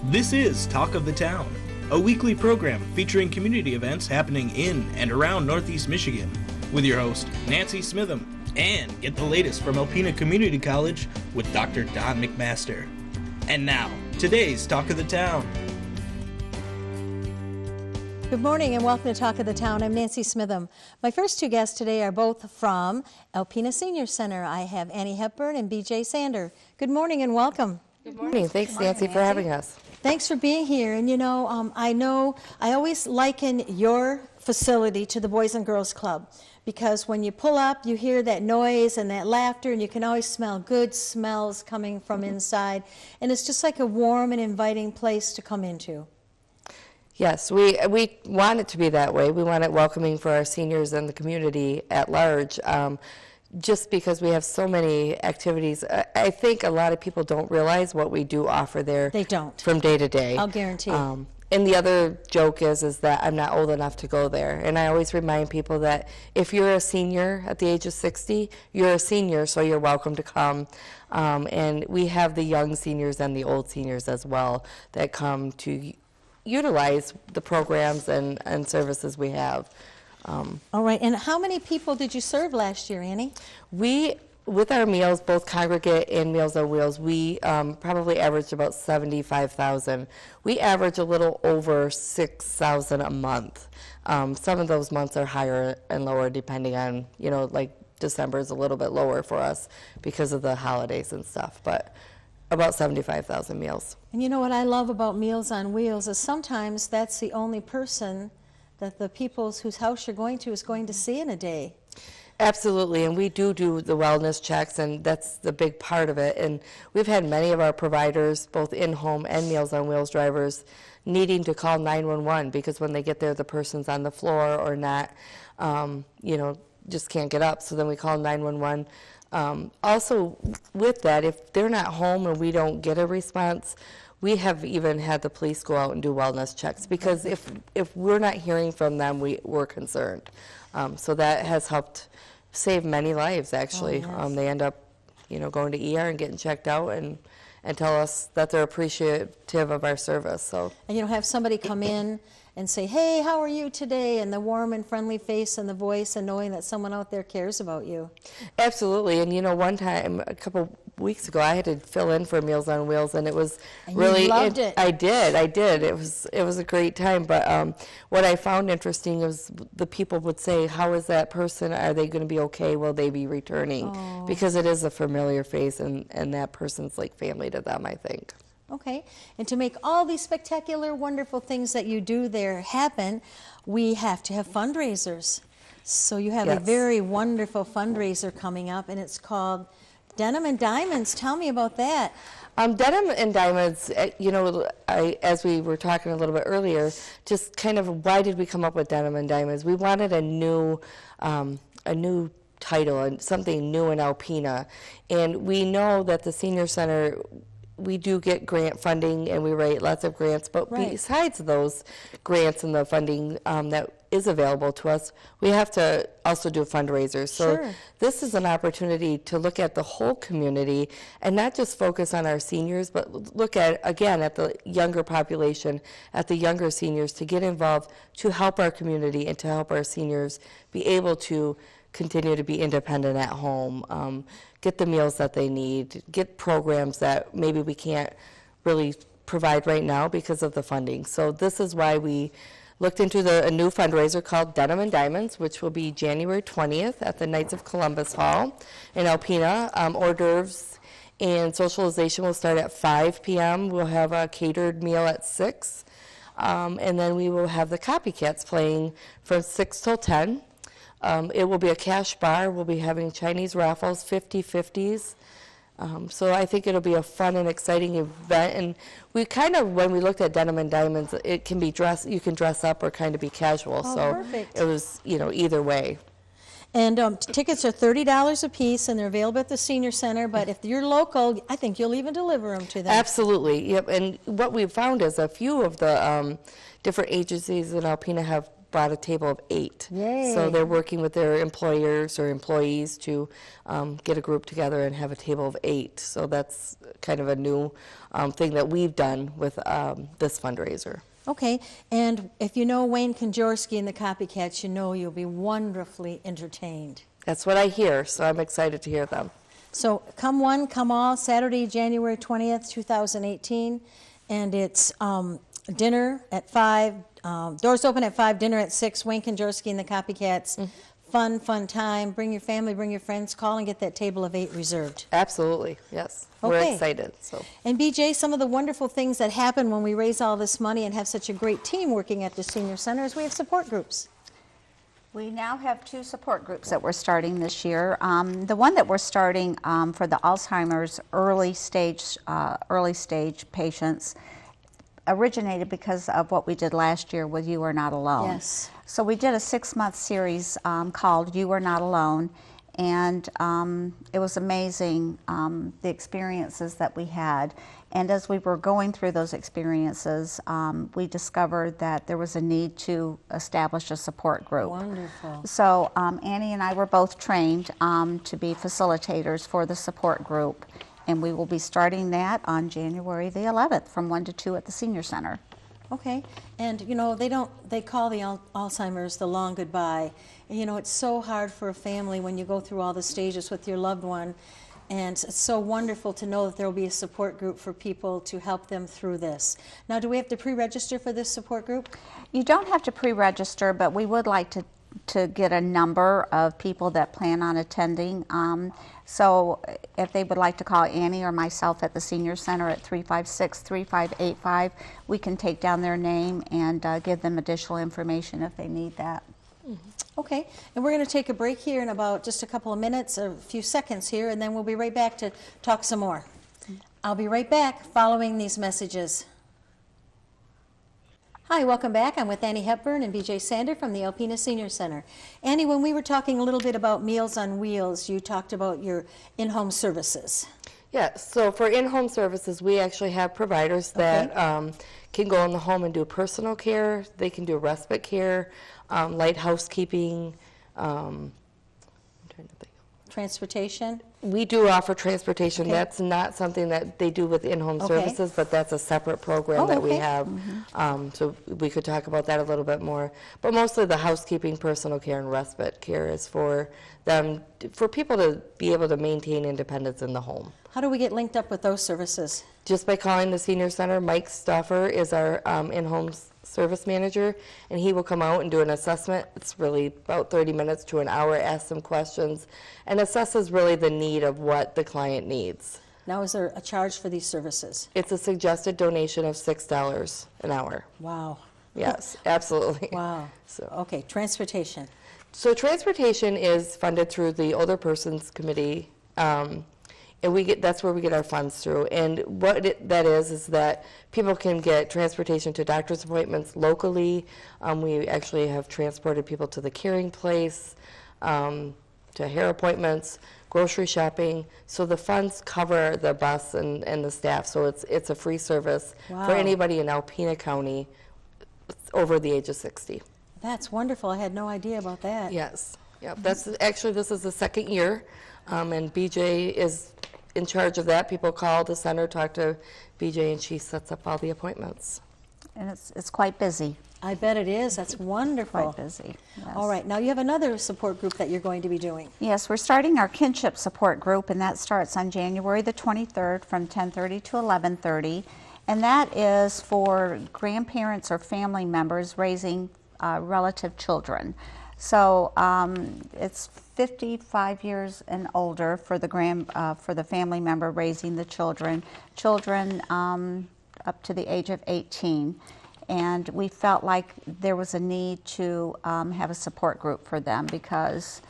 This is Talk of the Town, a weekly program featuring community events happening in and around Northeast Michigan, with your host, Nancy Smitham, and get the latest from Alpena Community College with Dr. Don McMaster. And now, today's Talk of the Town. Good morning and welcome to Talk of the Town. I'm Nancy Smitham. My first two guests today are both from Alpena Senior Center. I have Annie Hepburn and BJ Sander. Good morning and welcome. Good morning. Thanks, Nancy, for having us. Thanks for being here. And I always liken your facility to the Boys and Girls Club, because when you pull up, you hear that noise and that laughter, and you can always smell good smells coming from inside. And it's just like a warm and inviting place to come into. Yes, we want it to be that way. We want it welcoming for our seniors and the community at large. Just because we have so many activities, I think a lot of people don't realize what we do offer there. They don't. From day to day. I'll guarantee. And the other joke is that I'm not old enough to go there. And I always remind people that if you're a senior at the age of 60, you're a senior, so you're welcome to come. And we have the young seniors and the old seniors as well that come to utilize the programs and services we have. All right, and how many people did you serve last year, Annie? We, with our meals, both congregate and Meals on Wheels, we probably averaged about 75,000. We average a little over 6,000 a month. Some of those months are higher and lower depending on, like December is a little bit lower for us because of the holidays and stuff, but about 75,000 meals. And you know what I love about Meals on Wheels is sometimes that's the only person that the people whose house you're going to is going to see in a day. Absolutely, and we do the wellness checks, and that's the big part of it. And we've had many of our providers, both in-home and Meals on Wheels drivers, needing to call 911 because when they get there, the person's on the floor or not, just can't get up. So then we call 911. Also, with that, if they're not home and we don't get a response, we have even had the police go out and do wellness checks because if we're not hearing from them, we're concerned. So that has helped save many lives, actually. Oh, yes. They end up, going to ER and getting checked out and tell us that they're appreciative of our service. So. And have somebody come in and say, hey, how are you today? And the warm and friendly face and the voice and knowing that someone out there cares about you. Absolutely. And one time, a couple weeks ago, I had to fill in for Meals on Wheels, and it was and really... You loved it. I did. It was a great time. But what I found interesting was the people would say, how is that person? Are they going to be okay? Will they be returning? Oh. Because it is a familiar face, and that person's like family to them, I think. Okay, and to make all these spectacular, wonderful things that you do there happen, we have to have fundraisers. So you have a very wonderful fundraiser coming up, and it's called Denim Diamonds. Tell me about that. Denim Diamonds, as we were talking a little bit earlier, just kind of why did we come up with Denim Diamonds? We wanted a new title and something new in Alpena, and we know that the Senior Center, we do get grant funding and we write lots of grants, but besides those grants and the funding that is available to us, we have to also do fundraisers. So this is an opportunity to look at the whole community and not just focus on our seniors, but look at, again, at the younger population, at the younger seniors, to get involved, to help our community and to help our seniors be able to continue to be independent at home, get the meals that they need, get programs that maybe we can't really provide right now because of the funding. So this is why we looked into a new fundraiser called Denim Diamonds, which will be January 20th at the Knights of Columbus Hall in Alpena. Hors d'oeuvres and socialization will start at 5 p.m. We'll have a catered meal at 6, and then we will have the Copycats playing from 6 till 10. It will be a cash bar. We'll be having Chinese raffles, 50/50s. So I think it'll be a fun and exciting event. And we kind of, when we looked at Denim Diamonds, it can be you can dress up or kind of be casual. Oh, so perfect. It was, either way. And tickets are $30 a piece, and they're available at the Senior Center. But if you're local, I think you'll even deliver them to them. Absolutely. Yep. And what we've found is a few of the different agencies in Alpena have brought a table of 8. Yay. So they're working with their employers or employees to get a group together and have a table of 8. So that's kind of a new thing that we've done with this fundraiser. Okay, and if you know Wayne Konjorski and the Copycats, you know you'll be wonderfully entertained. That's what I hear, so I'm excited to hear them. So come one, come all, Saturday, January 20th, 2018, and it's dinner at 5, doors open at 5, dinner at 6, Wayne Konjorski and the Copycats. Fun time. Bring your family, bring your friends, call and get that table of 8 reserved. Absolutely, yes. We're Okay. excited. So. And BJ, some of the wonderful things that happen when we raise all this money and have such a great team working at the senior center is we have support groups. We now have 2 support groups that we're starting this year. The one that we're starting for the Alzheimer's early stage patients originated because of what we did last year with You Are Not Alone. Yes. So we did a 6-month series called You Are Not Alone, and it was amazing, the experiences that we had. And as we were going through those experiences, we discovered that there was a need to establish a support group. Wonderful. So Annie and I were both trained to be facilitators for the support group, and we will be starting that on January the 11th from 1 to 2 at the Senior Center. Okay, and you know, they call the Alzheimer's the long goodbye. And, you know, it's so hard for a family when you go through all the stages with your loved one, and it's so wonderful to know that there will be a support group for people to help them through this. Now, do we have to pre-register for this support group? You don't have to pre-register, but we would like to get a number of people that plan on attending. So if they would like to call Annie or myself at the Senior Center at 356-3585, we can take down their name and give them additional information if they need that. Okay, and we're going to take a break here in about just a couple of minutes, a few seconds here, and then we'll be right back to talk some more. I'll be right back following these messages. Hi, welcome back. I'm with Annie Hepburn and BJ Sander from the Alpena Senior Center. Annie, when we were talking a little bit about Meals on Wheels, you talked about your in-home services. Yeah, so for in-home services, we actually have providers that can go in the home and do personal care. They can do respite care, light housekeeping. I'm trying to think. Transportation? We do offer transportation. Okay. That's not something that they do with in-home Okay. services, but that's a separate program that we okay. have. So we could talk about that a little bit more. But mostly the housekeeping, personal care, and respite care is for them, for people to be able to maintain independence in the home. How do we get linked up with those services? Just by calling the Senior Center. Mike Stoffer is our in-home service manager, and he will come out and do an assessment. It's really about 30 minutes to an hour, ask some questions, and assesses really the need of what the client needs. Now, is there a charge for these services? It's a suggested donation of $6 an hour. Wow. Yes, absolutely. Wow. So. Okay, transportation. So transportation is funded through the Older Persons Committee, and that's where we get our funds through. And what that is that people can get transportation to doctor's appointments locally. We actually have transported people to the caring place, to hair appointments, grocery shopping. So the funds cover the bus and the staff. So it's a free service Wow. for anybody in Alpena County over the age of 60. That's wonderful. I had no idea about that. Yes. Yep. This is the second year, and BJ is in charge of that. People call the center, talk to BJ, and she sets up all the appointments. And it's quite busy, I bet it is. That's wonderful. quite busy. Yes. All right. Now, you have another support group that you're going to be doing. Yes, we're starting our kinship support group, and that starts on January the 23rd from 10:30 to 11:30. And that is for grandparents or family members raising relative children. So it's 55 years and older for the family member raising the children up to the age of 18. And we felt like there was a need to have a support group for them, because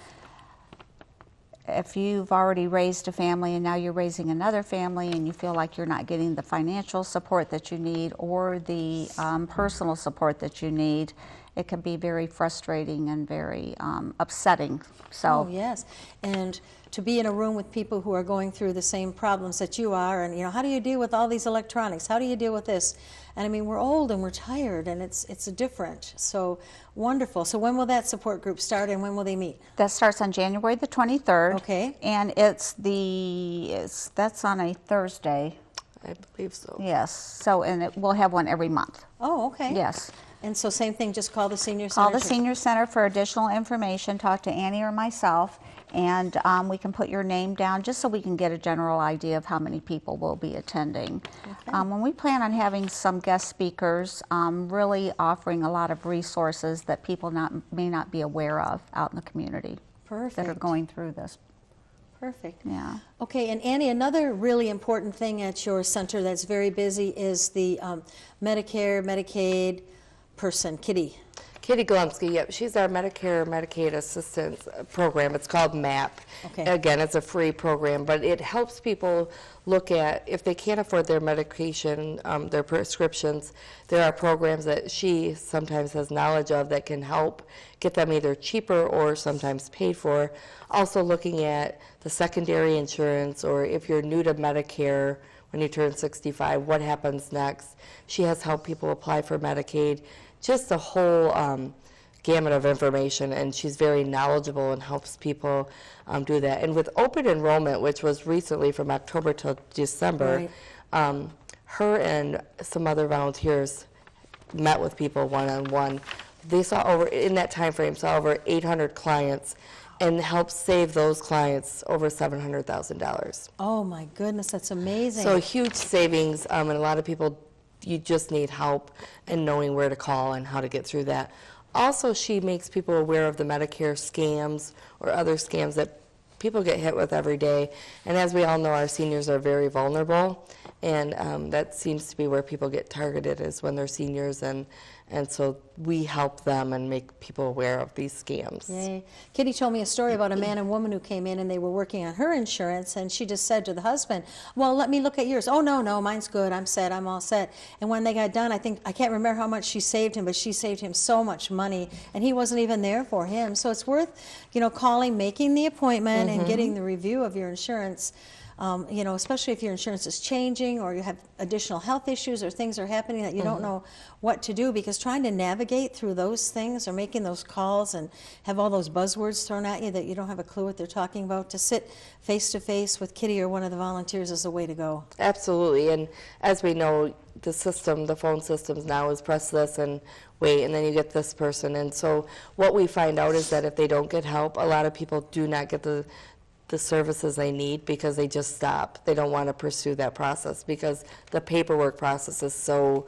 if you've already raised a family and now you're raising another family and you feel like you're not getting the financial support that you need or the personal support that you need, it can be very frustrating and very upsetting. So Oh, yes. And to be in a room with people who are going through the same problems that you are, and how do you deal with all these electronics? How do you deal with this? And I mean, we're old and we're tired, and it's different. So wonderful. So when will that support group start, and when will they meet? that starts on January the 23rd. Okay. And that's on a Thursday. I believe so. Yes. So, and we'll have one every month. Oh, okay. Yes. And so same thing, just call the senior center? Call the senior center for additional information, talk to Annie or myself, and we can put your name down just so we can get a general idea of how many people will be attending. Okay. When we plan on having some guest speakers, really offering a lot of resources that people may not be aware of out in the community. Perfect. That are going through this. Perfect. Yeah. Okay, and Annie, another really important thing at your center that's very busy is the Medicare, Medicaid person, Kitty. Kitty Glumsky, yep, she's our Medicare Medicaid assistance program. It's called MAP. Okay. Again, it's a free program, but it helps people look at if they can't afford their medication, their prescriptions. There are programs that she sometimes has knowledge of that can help get them either cheaper or sometimes paid for. Also looking at the secondary insurance, or if you're new to Medicare when you turn 65, what happens next. She has helped people apply for Medicaid. Just a whole gamut of information, and she's very knowledgeable and helps people do that. And with open enrollment, which was recently from October till December, Right. Her and some other volunteers met with people one-on-one. They saw in that time frame, saw over 800 clients and helped save those clients over $700,000. Oh my goodness, that's amazing. So huge savings, and a lot of people, you just need help in knowing where to call and how to get through that. Also, she makes people aware of the Medicare scams or other scams that people get hit with every day. And as we all know, our seniors are very vulnerable, and that seems to be where people get targeted, is when they're seniors, and so we help them and make people aware of these scams. Yay. Kitty told me a story about a man and woman who came in and they were working on her insurance, and she just said to the husband, well, let me look at yours. Oh, no, mine's good. I'm set. I'm all set. And when they got done, I can't remember how much she saved him, but she saved him so much money, and he wasn't even there for him. So it's worth, calling, making the appointment, and getting the review of your insurance. Especially if your insurance is changing or you have additional health issues or things are happening that you don't know what to do, because trying to navigate through those things or making those calls and have all those buzzwords thrown at you that you don't have a clue what they're talking about, to sit face to face with Kitty or one of the volunteers is the way to go. Absolutely, and as we know, the phone systems now is press this and wait, and then you get this person. And so what we find out is that if they don't get help, a lot of people do not get the services they need because they just stop. They don't want to pursue that process because the paperwork process is so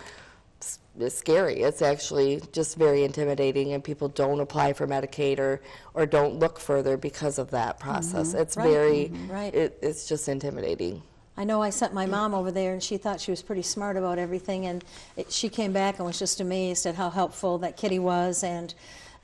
scary. It's actually just very intimidating, and people don't apply for Medicaid or don't look further because of that process. It's Right. it's just intimidating. I know I sent my mom over there, and she thought she was pretty smart about everything, and she came back and was just amazed at how helpful that Kitty was. And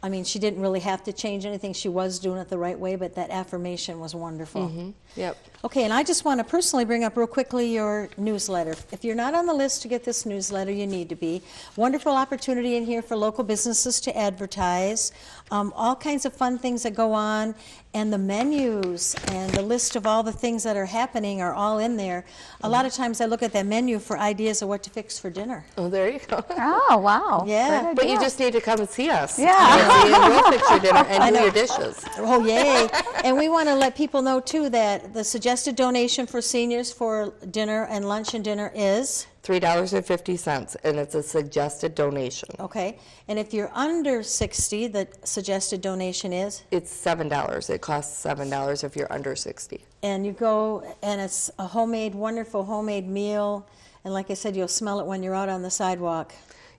I mean, she didn't really have to change anything. She was doing it the right way, but that affirmation was wonderful. Yep. Okay, and I just want to personally bring up real quickly your newsletter. If you're not on the list to get this newsletter, you need to be. Wonderful opportunity in here for local businesses to advertise. All kinds of fun things that go on, and the menus and the list of all the things that are happening are all in there. A lot of times I look at that menu for ideas of what to fix for dinner. Oh, there you go. Oh, wow. Yeah. Great But you idea. just need to come and see us. Yeah. And we'll fix your dinner and do your dishes. Oh, yay. And we want to let people know, too, that the suggested donation for seniors for dinner and lunch and dinner is? $3.50, and it's a suggested donation. Okay. And if you're under 60, the suggested donation is? It's $7. It costs $7 if you're under 60. And you go, and it's a homemade, wonderful homemade meal. And like I said, you'll smell it when you're out on the sidewalk.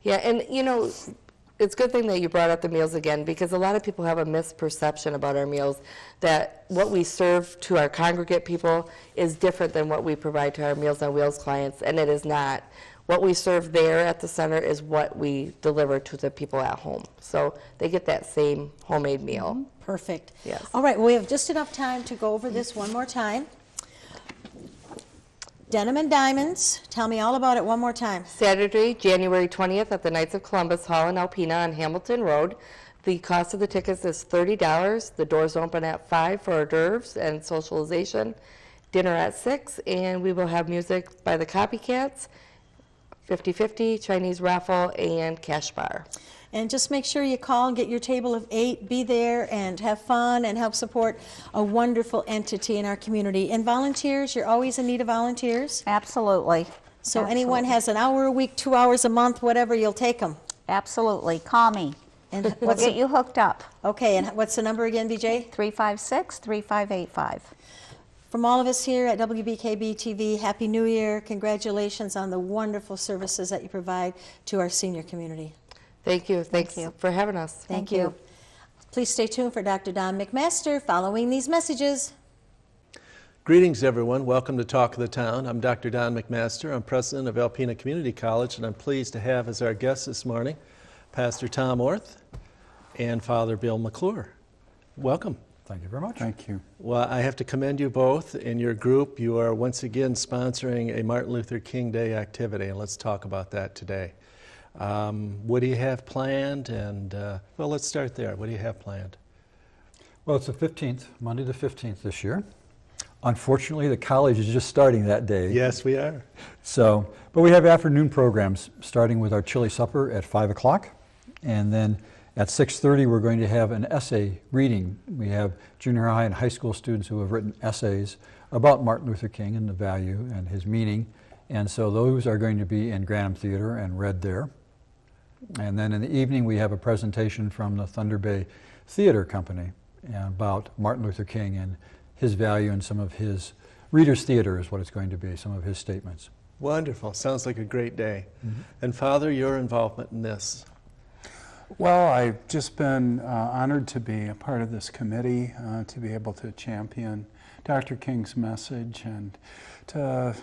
Yeah, and it's a good thing that you brought up the meals again, because a lot of people have a misperception about our meals, that what we serve to our congregate people is different than what we provide to our Meals on Wheels clients, and it is not. What we serve there at the center is what we deliver to the people at home. So they get that same homemade meal. Perfect. Yes. All right, well, we have just enough time to go over this one more time. Denim Diamonds. Tell me all about it one more time. Saturday, January 20th at the Knights of Columbus Hall in Alpena on Hamilton Road. The cost of the tickets is $30. The doors open at 5 for hors d'oeuvres and socialization. Dinner at 6, and we will have music by the Copycats, 50/50, Chinese raffle, and cash bar. And just make sure you call and get your table of 8, be there and have fun and help support a wonderful entity in our community. And volunteers, you're always in need of volunteers. Absolutely. So anyone has an hour a week, 2 hours a month, whatever, you'll take them. Absolutely. Call me. And We'll get you hooked up. Okay, and what's the number again, BJ? 356-3585. From all of us here at WBKB TV, Happy New Year. Congratulations on the wonderful services that you provide to our senior community. Thank you. Thanks for having us. Thank you. Please stay tuned for Dr. Don McMaster following these messages. Greetings, everyone. Welcome to Talk of the Town. I'm Dr. Don McMaster. I'm president of Alpena Community College, and I'm pleased to have as our guests this morning Pastor Tom Orth and Father Bill McClure. Welcome. Thank you very much. Thank you. Well, I have to commend you both. In your group, you are once again sponsoring a Martin Luther King Day activity, and let's talk about that today. What do you have planned? And well, let's start there. What do you have planned? Well, it's the 15th, Monday the 15th this year. Unfortunately, the college is just starting that day. Yes, we are. So, but we have afternoon programs starting with our chili supper at 5 o'clock. And then at 6:30, we're going to have an essay reading. We have junior high and high school students who have written essays about Martin Luther King and the value and his meaning. And so those are going to be in Grantham Theater and read there. And then in the evening, we have a presentation from the Thunder Bay Theater Company about Martin Luther King and his value and some of his Reader's Theater is what it's going to be, some of his statements. Wonderful. Sounds like a great day. Mm-hmm. And Father, your involvement in this? Well, I've just been honored to be a part of this committee, to be able to champion Dr. King's message and to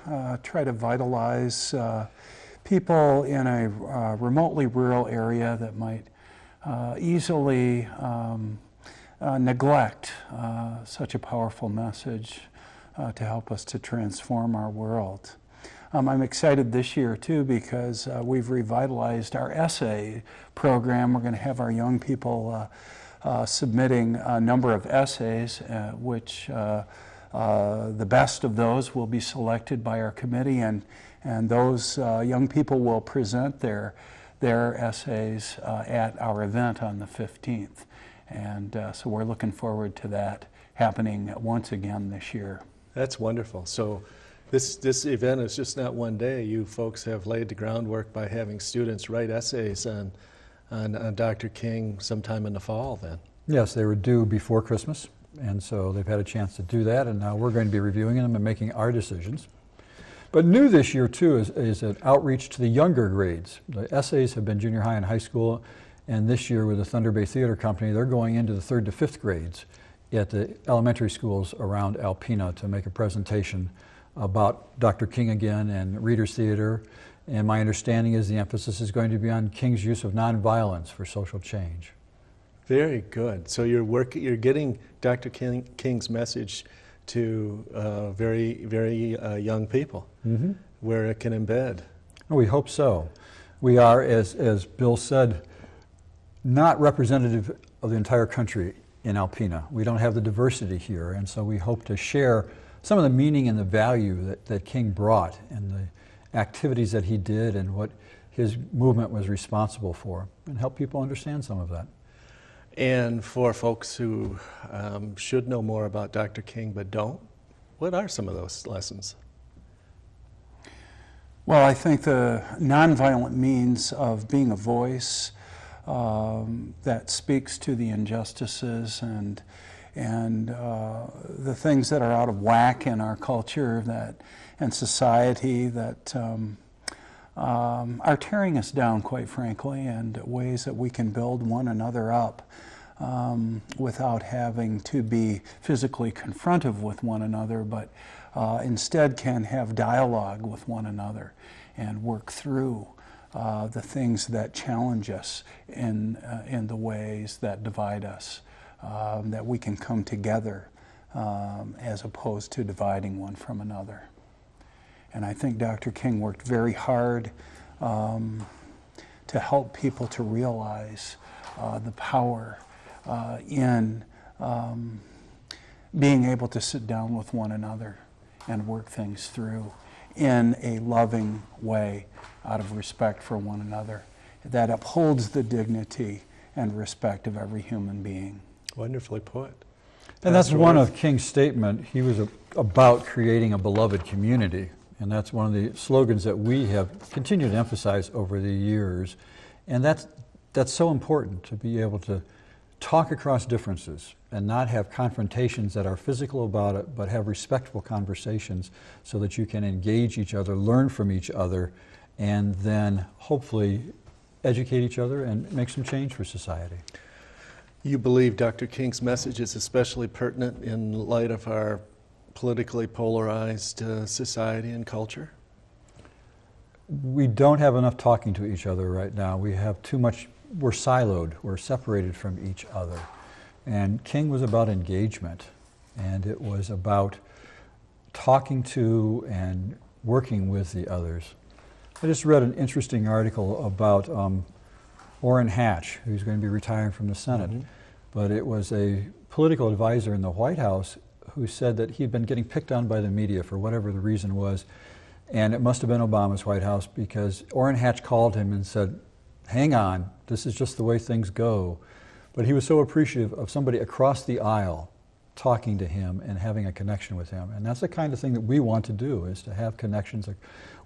try to vitalize people in a remotely rural area that might easily neglect such a powerful message to help us to transform our world. I'm excited this year too because we've revitalized our essay program. We're going to have our young people submitting a number of essays, which the best of those will be selected by our committee, and those young people will present their essays at our event on the 15th. And so we're looking forward to that happening once again this year. That's wonderful. So this event is just not one day. You folks have laid the groundwork by having students write essays on Dr. King sometime in the fall then. Yes, they were due before Christmas, and so they've had a chance to do that, and now we're going to be reviewing them and making our decisions. But new this year too is an outreach to the younger grades. The essays have been junior high and high school, and this year with the Thunder Bay Theater Company, they're going into the 3rd to 5th grades at the elementary schools around Alpena to make a presentation about Dr. King again and Reader's Theater. And my understanding is the emphasis is going to be on King's use of nonviolence for social change. Very good. So you're getting Dr. King's message to very, very young people, mm-hmm. where it can embed. We hope so. We are, as Bill said, not representative of the entire country in Alpena. We don't have the diversity here, and so we hope to share some of the meaning and the value that King brought and the activities that he did and what his movement was responsible for, and help people understand some of that. And for folks who should know more about Dr. King but don't, what are some of those lessons? Well, I think the nonviolent means of being a voice that speaks to the injustices and the things that are out of whack in our culture and society that are tearing us down, quite frankly, and ways that we can build one another up without having to be physically confrontive with one another, but instead can have dialogue with one another and work through the things that challenge us in the ways that divide us, that we can come together as opposed to dividing one from another. And I think Dr. King worked very hard to help people to realize the power in being able to sit down with one another and work things through in a loving way out of respect for one another that upholds the dignity and respect of every human being. Wonderfully put. And that's one of King's statement. He was about creating a beloved community. And that's one of the slogans that we have continued to emphasize over the years. And that's so important, to be able to talk across differences and not have confrontations that are physical about it, but have respectful conversations so that you can engage each other, learn from each other, and then hopefully educate each other and make some change for society. You believe Dr. King's message is especially pertinent in light of our politically polarized society and culture? We don't have enough talking to each other right now. We have too much, we're siloed, we're separated from each other. And King was about engagement, and it was about talking to and working with the others. I just read an interesting article about Orrin Hatch, who's going to be retiring from the Senate. Mm-hmm. But it was a political advisor in the White House who said that he'd been getting picked on by the media for whatever the reason was. And it must have been Obama's White House, because Orrin Hatch called him and said, hang on, this is just the way things go. But he was so appreciative of somebody across the aisle talking to him and having a connection with him. And that's the kind of thing that we want to do, is to have connections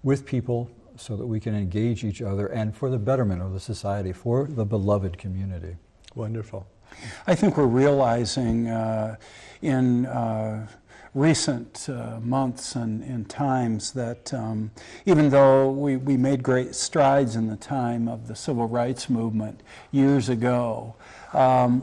with people so that we can engage each other and for the betterment of the society, for the beloved community. Wonderful. I think we're realizing in recent months and times that even though we made great strides in the time of the civil rights movement years ago,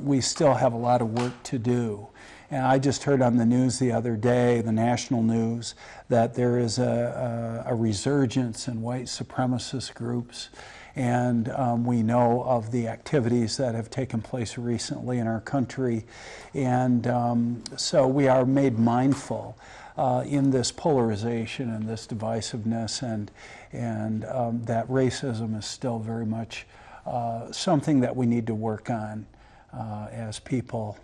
we still have a lot of work to do. And I just heard on the news the other day, the national news, that there is a resurgence in white supremacist groups. And we know of the activities that have taken place recently in our country. And so we are made mindful in this polarization and this divisiveness, and that racism is still very much something that we need to work on as people,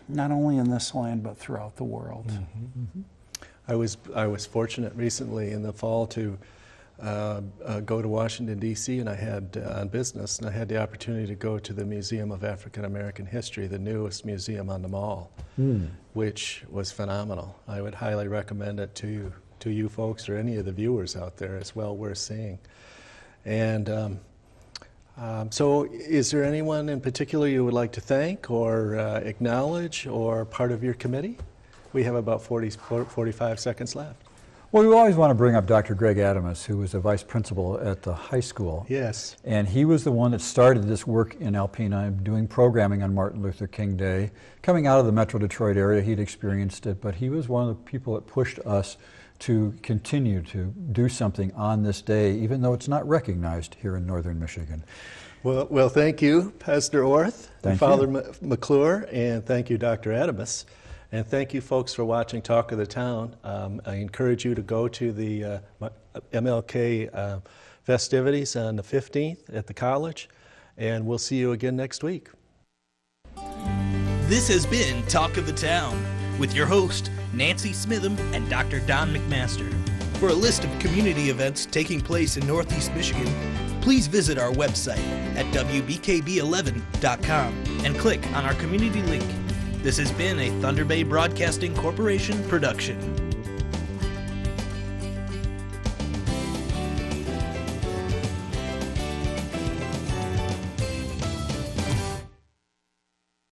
not only in this land but throughout the world. Mm-hmm. Mm-hmm. I was fortunate recently in the fall to go to Washington, D.C., and I had on business, and I had the opportunity to go to the Museum of African American History, the newest museum on the mall, which was phenomenal. I would highly recommend it to you folks or any of the viewers out there. It's well worth seeing. And so is there anyone in particular you would like to thank or acknowledge, or part of your committee? We have about 45 seconds left. Well, we always want to bring up Dr. Greg Adamus, who was a vice principal at the high school. Yes. And he was the one that started this work in Alpena, doing programming on Martin Luther King Day. Coming out of the Metro Detroit area, he'd experienced it, but he was one of the people that pushed us to continue to do something on this day, even though it's not recognized here in northern Michigan. Well, thank you, Pastor Orth, thank Father you. McClure, and thank you, Dr. Adamus. And thank you, folks, for watching Talk of the Town. I encourage you to go to the MLK festivities on the 15th at the college, and we'll see you again next week. This has been Talk of the Town with your host, Nancy Smitham and Dr. Don McMaster. For a list of community events taking place in Northeast Michigan, please visit our website at wbkb11.com and click on our community link. This has been a Thunder Bay Broadcasting Corporation production.